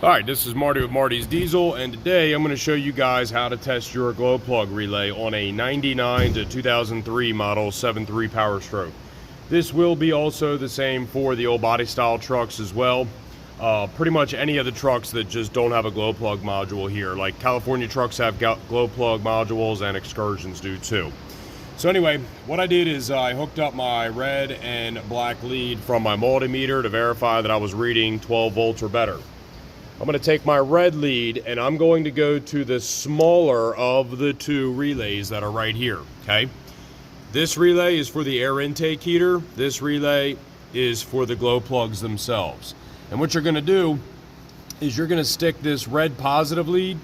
Alright, this is Marty with Marty's Diesel, and today I'm going to show you guys how to test your glow plug relay on a 99 to 2003 model 7.3 Power Stroke. This will be also the same for the old body style trucks as well. Pretty much any of the trucks that just don't have a glow plug module here. Like California trucks have glow plug modules, and Excursions do too. So anyway, what I did is I hooked up my red and black lead from my multimeter to verify that I was reading 12 volts or better. I'm going to take my red lead and I'm going to go to the smaller of the two relays that are right here, okay? This relay is for the air intake heater. This relay is for the glow plugs themselves. And what you're going to do is you're going to stick this red positive lead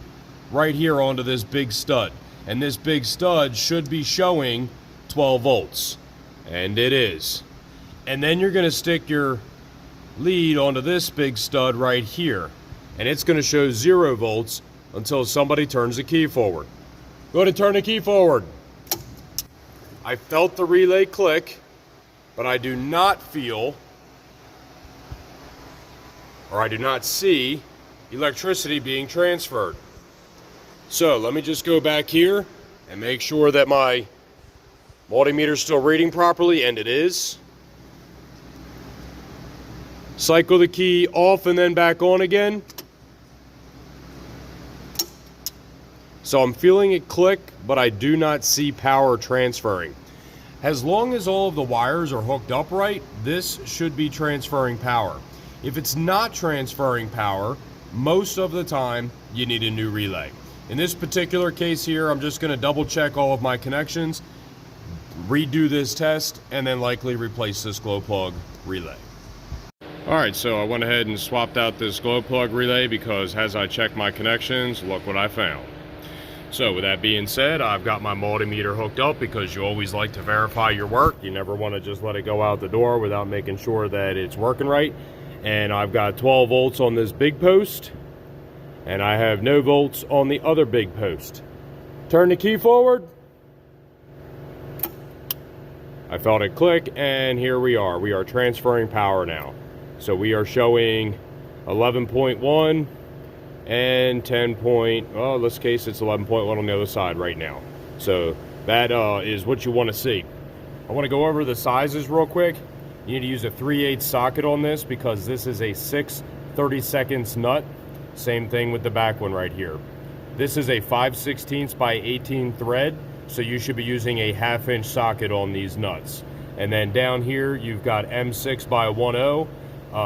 right here onto this big stud. And this big stud should be showing 12 volts. And it is. And then you're going to stick your lead onto this big stud right here. And it's going to show 0 volts until somebody turns the key forward. Go ahead and turn the key forward. I felt the relay click, but I do not feel, or I do not see, electricity being transferred. So let me just go back here and make sure that my multimeter is still reading properly, and it is. Cycle the key off and then back on again. So I'm feeling it click, but I do not see power transferring. As long as all of the wires are hooked up right, this should be transferring power. If it's not transferring power, most of the time you need a new relay. In this particular case here, I'm just going to double check all of my connections, redo this test, and then likely replace this glow plug relay. Alright, so I went ahead and swapped out this glow plug relay because as I checked my connections, look what I found. So with that being said, I've got my multimeter hooked up because you always like to verify your work. You never want to just let it go out the door without making sure that it's working right. And I've got 12 volts on this big post, and I have no volts on the other big post. Turn the key forward. I felt it click, and here we are. We are transferring power now. So we are showing 11.1 and 10 well, in this case it's 11.1 on the other side right now. So that is what you want to see. I want to go over the sizes real quick. You need to use a 3/8 socket on this because this is a 6/32 nut. Same thing with the back one right here. This is a 5/16 by 18 thread, so you should be using a 1/2 inch socket on these nuts. And then down here you've got M6 by 10.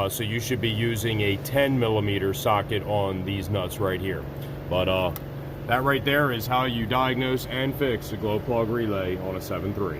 So you should be using a 10 millimeter socket on these nuts right here. But that right there is how you diagnose and fix a glow plug relay on a 7.3.